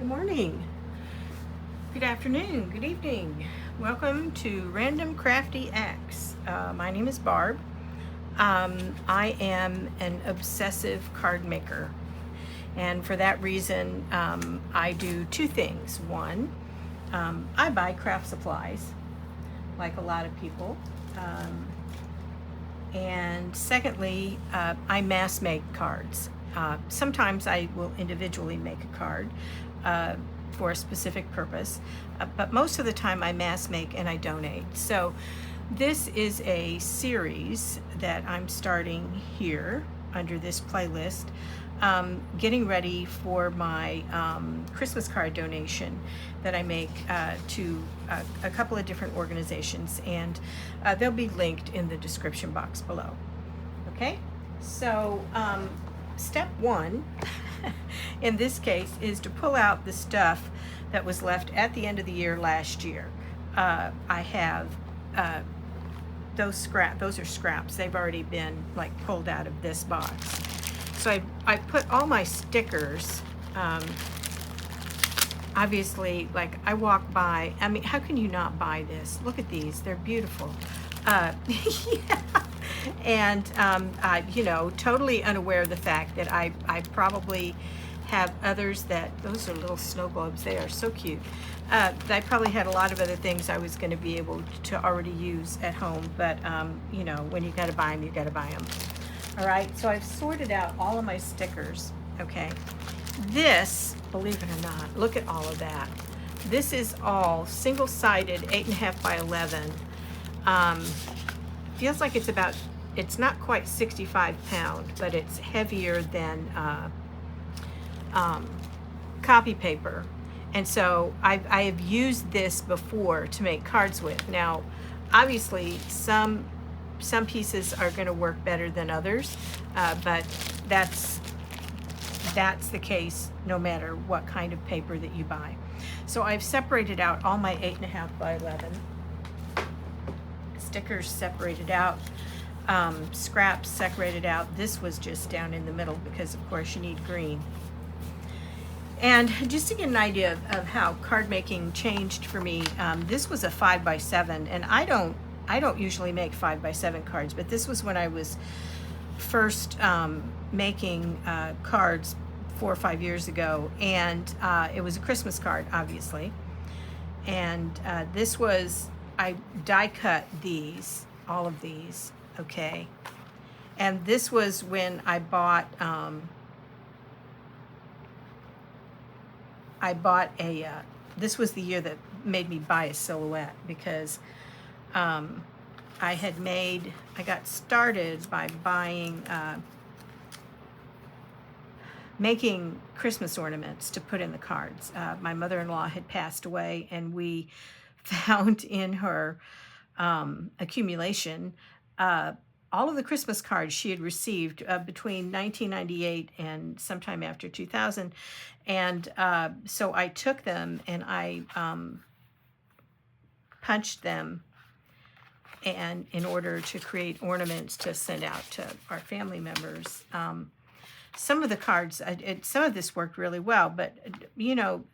morning, good afternoon, good evening. Welcome to Random Crafty Acts. My name is Barb. I am an obsessive card maker, and for that reason, I do two things. One, I buy craft supplies, like a lot of people. And secondly, I mass make cards. Sometimes I will individually make a card for a specific purpose, but most of the time I mass make and I donate. So this is a series that I'm starting here under this playlist, getting ready for my Christmas card donation that I make to a couple of different organizations, and they'll be linked in the description box below. Okay, so step one in this case is to pull out the stuff that was left at the end of the year last year. I have those are scraps. They've already been like pulled out of this box. So I put all my stickers, obviously, like I walk by, I mean, how can you not buy this? Look at these, they're beautiful. Yeah. And, totally unaware of the fact that I probably have others those are little snow globes, they are so cute. I probably had a lot of other things I was going to be able to already use at home, but, when you got to buy them, you got to buy them. All right, so I've sorted out all of my stickers, okay? This, believe it or not, look at all of that. This is all single-sided, 8.5 by 11. Feels like it's not quite 65 pound, but it's heavier than copy paper. And so I have used this before to make cards with. Now, obviously, some pieces are going to work better than others, but that's the case no matter what kind of paper that you buy. So I've separated out all my 8.5 by 11 stickers, separated out, scraps separated out. This was just down in the middle because of course you need green. And just to get an idea of how card making changed for me, this was a 5 by 7, and I don't usually make 5 by 7 cards, but this was when I was first making cards 4 or 5 years ago, and it was a Christmas card, obviously. And this was, I die cut these, all of these, okay? And this was when I bought this was the year that made me buy a silhouette, because I got started by buying, making Christmas ornaments to put in the cards. My mother-in-law had passed away, and we found in her accumulation all of the Christmas cards she had received between 1998 and sometime after 2000. And so I took them and I punched them, and in order to create ornaments to send out to our family members. Some of the cards, some of this worked really well, but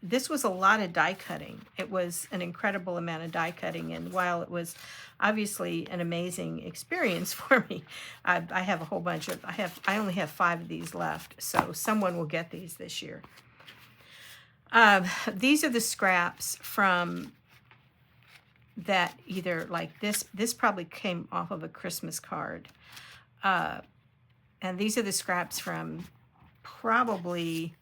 this was a lot of die cutting. It was an incredible amount of die cutting, and while it was obviously an amazing experience for me, I have a whole bunch of, I only have 5 of these left, so someone will get these this year. These are the scraps from that, either like this probably came off of a Christmas card. And these are the scraps from probably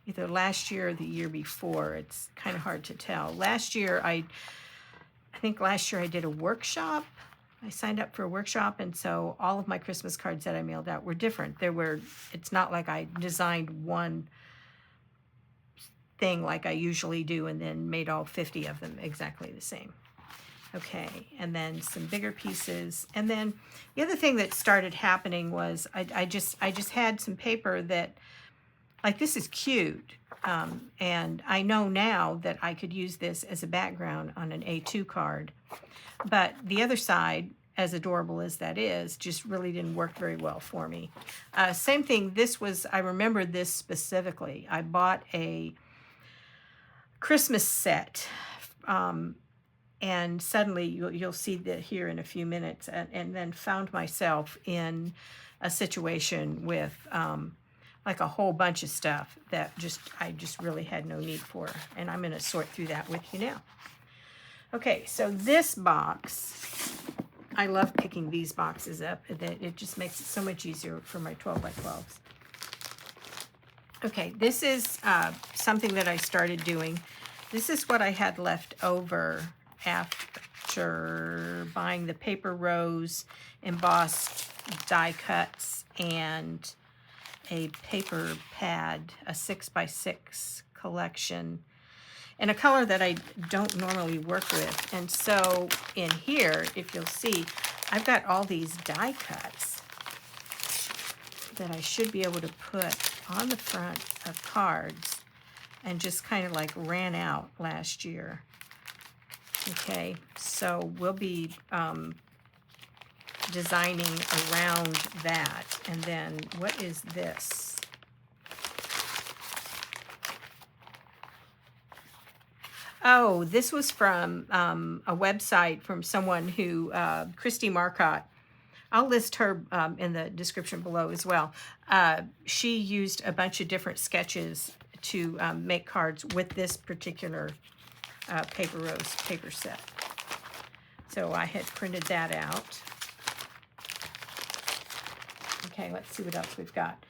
either last year or the year before. It's kind of hard to tell. Last year, I think last year I did a workshop. I signed up for a workshop, and so all of my Christmas cards that I mailed out were different. It's not like I designed one thing like I usually do and then made all 50 of them exactly the same. Okay, and then some bigger pieces. And then the other thing that started happening was I just had some paper that, like, this is cute. And I know now that I could use this as a background on an A2 card. But the other side, as adorable as that is, just really didn't work very well for me. Same thing, I remember this specifically. I bought a Christmas set. And suddenly you'll see that here in a few minutes, and then found myself in a situation with like a whole bunch of stuff that I just really had no need for, and I'm going to sort through that with you now. Okay, so this box, I love picking these boxes up. It just makes it so much easier for my 12 by 12s. Okay, this is something that I started doing. This is what I had left over after buying the Paper Rose embossed die cuts and a paper pad, a 6x6 collection, in a color that I don't normally work with. And so in here, if you'll see, I've got all these die cuts that I should be able to put on the front of cards, and just kind of like ran out last year. Okay, so we'll be designing around that. And then what is this? Oh, this was from a website from someone who, Christy Marcotte. I'll list her in the description below as well. She used a bunch of different sketches to make cards with this particular Paper Rose paper set. So I had printed that out. Okay, let's see what else we've got.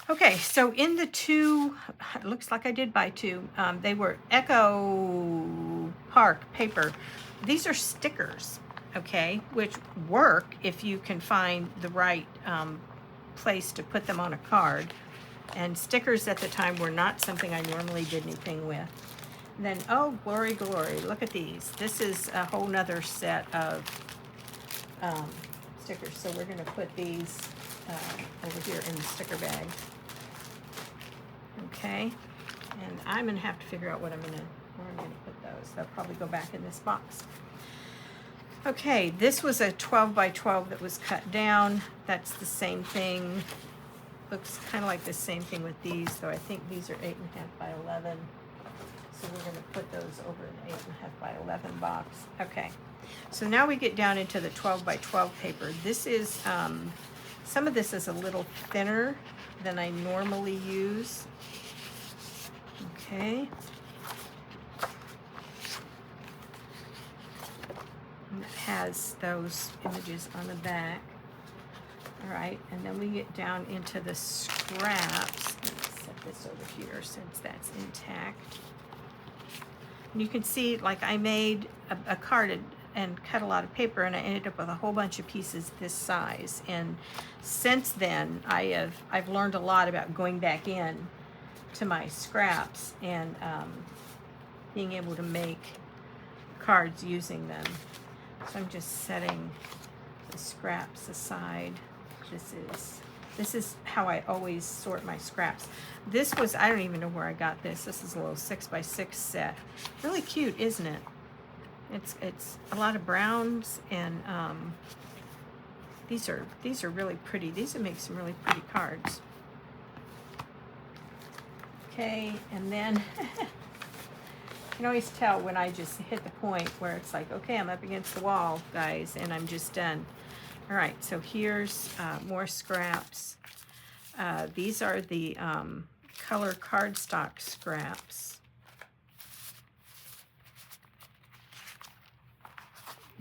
Okay, so in the two, it looks like I did buy two. They were Echo Park paper. These are stickers, okay, which work if you can find the right place to put them on a card. And stickers at the time were not something I normally did anything with. And then, oh, glory, glory, look at these. This is a whole nother set of stickers. So we're gonna put these over here in the sticker bag. Okay, and I'm gonna have to figure out where I'm gonna put those. They'll probably go back in this box. Okay, this was a 12 by 12 that was cut down. That's the same thing. Looks kind of like the same thing with these, though I think these are 8.5 by 11. So we're gonna put those over in the 8.5 by 11 box. Okay, so now we get down into the 12 by 12 paper. This is, some of this is a little thinner than I normally use. Okay. And it has those images on the back. All right, and then we get down into the scraps. Let's set this over here since that's intact. And you can see, like, I made a card and cut a lot of paper, and I ended up with a whole bunch of pieces this size. And since then, I've learned a lot about going back in to my scraps and being able to make cards using them. So I'm just setting the scraps aside. This is how I always sort my scraps. This was, I don't even know where I got this. This is a little 6x6 set. Really cute, isn't it? It's a lot of browns, and these are really pretty. These would make some really pretty cards. Okay, and then you can always tell when I just hit the point where it's like, okay, I'm up against the wall, guys, and I'm just done. All right, so here's more scraps. These are the color cardstock scraps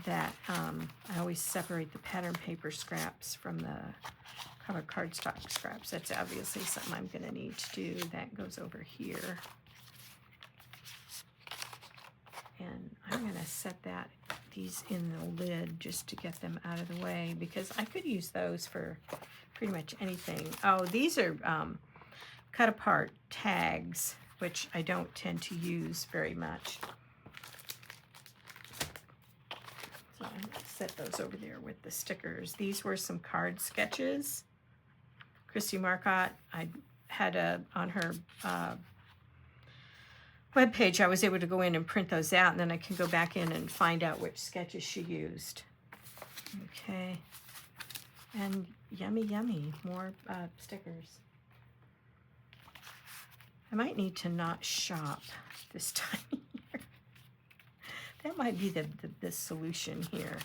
that I always separate the pattern paper scraps from the color cardstock scraps. That's obviously something I'm going to need to do. That goes over here. And I'm going to set these in the lid just to get them out of the way, because I could use those for pretty much anything. Oh, these are cut apart tags, which I don't tend to use very much. So I'm going to set those over there with the stickers. These were some card sketches. Christy Marcotte, I had on her webpage, I was able to go in and print those out, and then I can go back in and find out which sketches she used. Okay, and yummy, yummy, more stickers. I might need to not shop this time of year. That might be the solution here.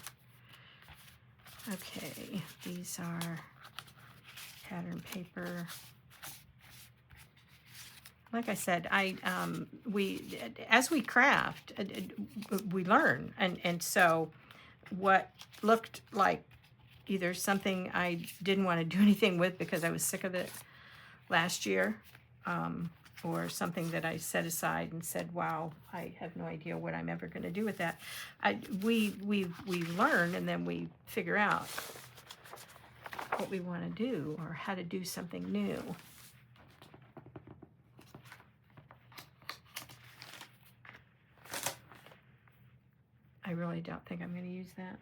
Okay, these are pattern paper. Like I said, as we craft, we learn, and so what looked like either something I didn't want to do anything with because I was sick of it last year, or something that I set aside and said, wow, I have no idea what I'm ever going to do with that. We learn, and then we figure out what we want to do or how to do something new. I really don't think I'm going to use that.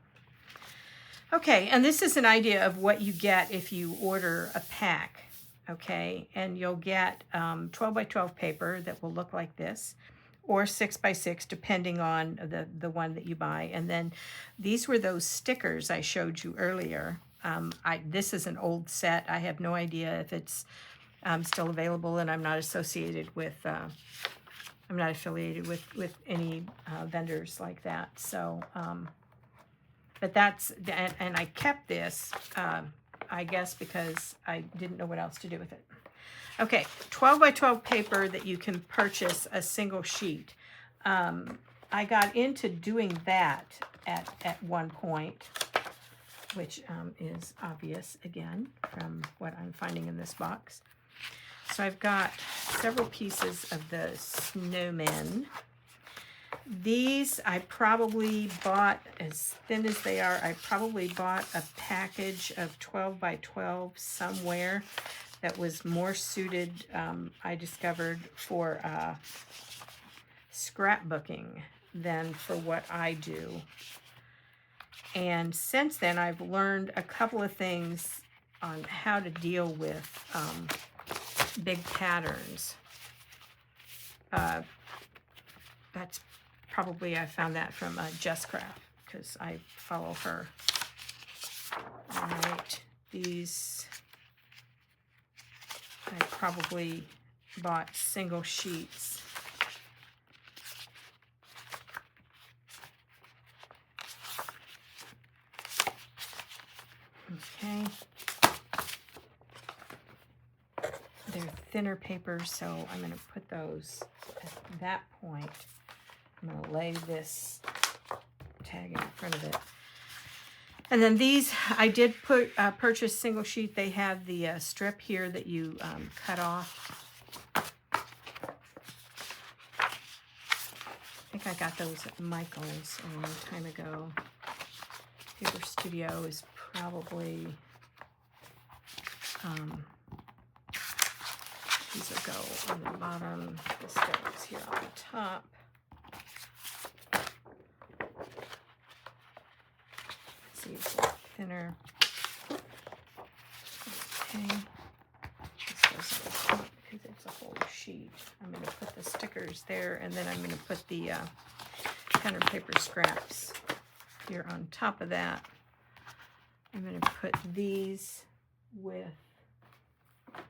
Okay, and this is an idea of what you get if you order a pack, okay? And you'll get 12 by 12 paper that will look like this, or 6 by 6, depending on the one that you buy. And then these were those stickers I showed you earlier. This is an old set. I have no idea if it's still available, and I'm not associated with, I'm not affiliated with any vendors like that. So, but that's, and I kept this, I guess, because I didn't know what else to do with it. Okay, 12 by 12 paper that you can purchase a single sheet. I got into doing that at one point, which is obvious again from what I'm finding in this box. So I've got several pieces of the snowmen. These I probably bought, as thin as they are, I probably bought a package of 12 by 12 somewhere that was more suited, I discovered, for scrapbooking than for what I do. And since then, I've learned a couple of things on how to deal with big patterns. That's probably, I found that from Jess Craft, because I follow her. All right, these I probably bought single sheets. Okay. They're thinner papers, so I'm going to put those at that point. I'm going to lay this tag in front of it. And then these, I did purchase single sheet. They have the strip here that you cut off. I think I got those at Michael's a long time ago. Paper Studio is probably, these will go on the bottom. This goes here on the top. See, it's a thinner. Okay. This goes on the top because it's a whole sheet. I'm going to put the stickers there, and then I'm going to put the pen and paper scraps here on top of that. I'm going to put these with, I'm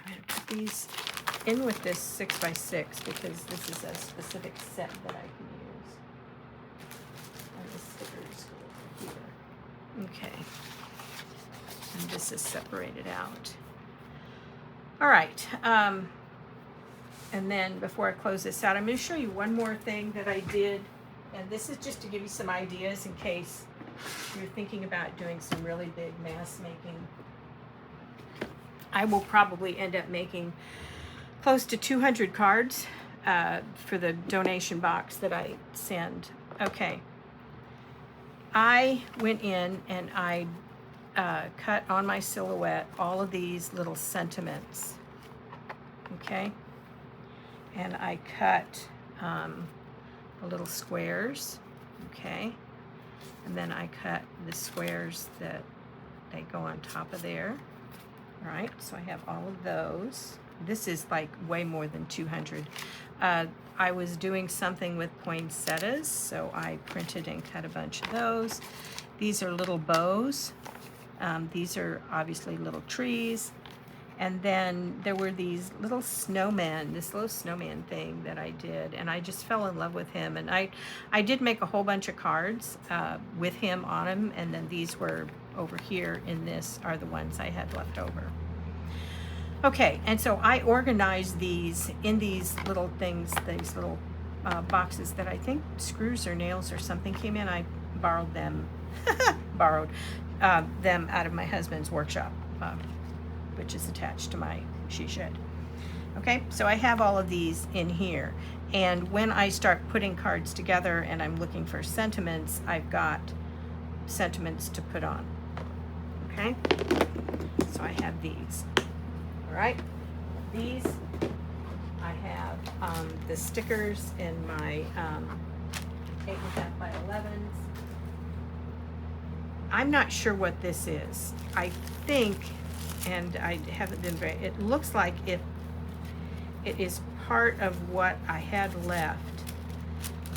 going to put these in with this 6 by 6 because this is a specific set that I can use. And the stickers go over here. Okay. And this is separated out. All right. And then before I close this out, I'm going to show you one more thing that I did. And this is just to give you some ideas in case you're thinking about doing some really big mass making. I will probably end up making close to 200 cards for the donation box that I send. Okay. I went in and I cut on my silhouette all of these little sentiments. Okay. And I cut the little squares, okay, and then I cut the squares that they go on top of there. All right, so I have all of those. This is like way more than 200. I was doing something with poinsettias, so I printed and cut a bunch of those. These are little bows. These are obviously little trees. And then there were these little snowmen, this little snowman thing that I did, and I just fell in love with him. And I did make a whole bunch of cards with him on them, and then these were over here in this are the ones I had left over. Okay, and so I organized these in these little things, these little boxes that I think screws or nails or something came in. I borrowed them, borrowed them out of my husband's workshop, which is attached to my she shed. Okay, so I have all of these in here. And when I start putting cards together and I'm looking for sentiments, I've got sentiments to put on. Okay, so I have these. All right, these I have the stickers in my 8.5 by 11s. I'm not sure what this is. I think, and I haven't been very, it looks like it is part of what I had left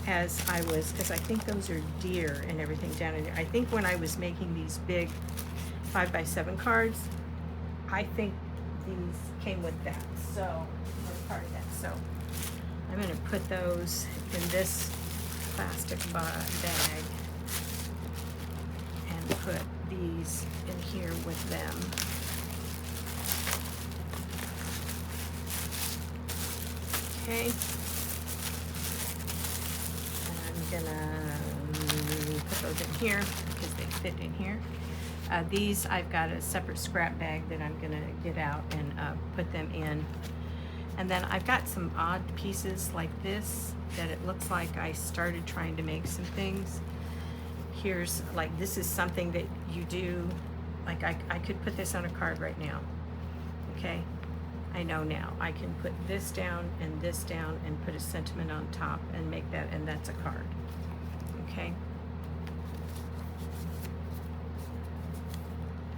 as I think those are deer and everything down in there. I think when I was making these big 5x7 cards, I think these came with that, so, or part of that. So I'm gonna put those in this plastic bag and put these in here with them. Okay. And I'm gonna put those in here because they fit in here. These I've got a separate scrap bag that I'm gonna get out and put them in. And then I've got some odd pieces like this that it looks like I started trying to make some things. Here's like, this is something that you do, like I could put this on a card right now, okay? I know now. I can put this down and put a sentiment on top and make that, and that's a card, okay?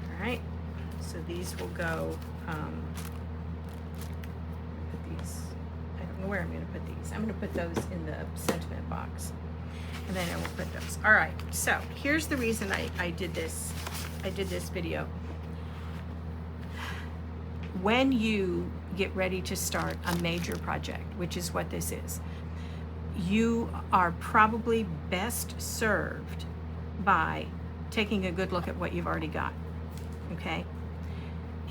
All right, so these will go, put these, I don't know where I'm gonna put these. I'm gonna put those in the sentiment box, and then I will put those. All right, so here's the reason I did this video. When you get ready to start a major project, which is what this is, you are probably best served by taking a good look at what you've already got, okay?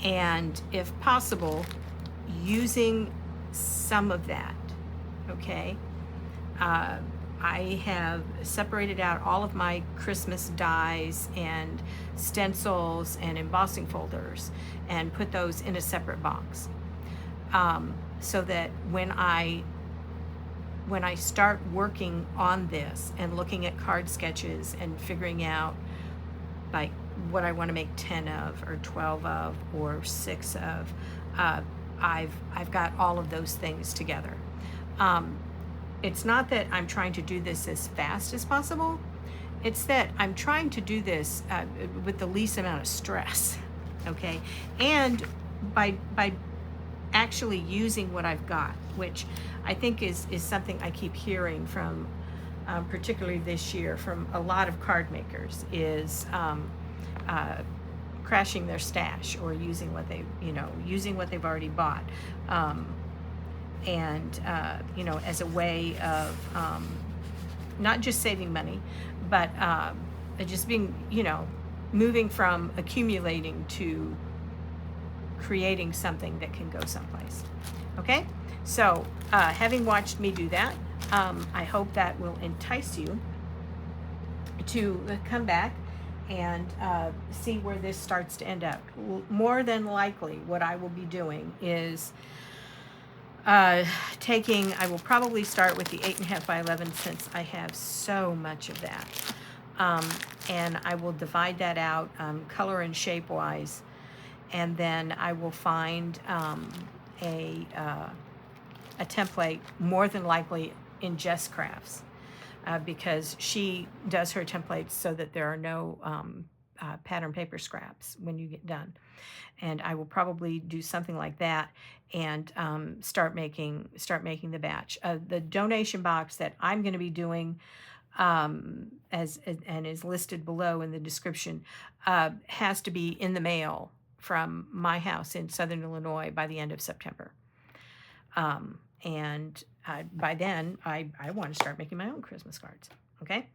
And if possible, using some of that, okay? I have separated out all of my Christmas dies and stencils and embossing folders and put those in a separate box, so that when I start working on this and looking at card sketches and figuring out like what I want to make 10 of or 12 of or 6 of, I've got all of those things together. It's not that I'm trying to do this as fast as possible. It's that I'm trying to do this with the least amount of stress, okay? And by actually using what I've got, which I think is something I keep hearing from, particularly this year, from a lot of card makers, is crashing their stash or using what they've already bought. And as a way of not just saving money, but just being, moving from accumulating to creating something that can go someplace. Okay, so having watched me do that, I hope that will entice you to come back and see where this starts to end up. More than likely, what I will be doing is I will probably start with the 8.5 by 11 since I have so much of that. And I will divide that out color and shape wise. And then I will find a template, more than likely in Jess Crafts, because she does her templates so that there are no pattern paper scraps when you get done. And I will probably do something like that and start making the batch. The donation box that I'm going to be doing, as and is listed below in the description, has to be in the mail from my house in Southern Illinois by the end of September. And by then, I want to start making my own Christmas cards. Okay?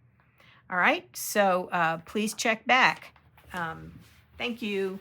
All right. So please check back. Thank you.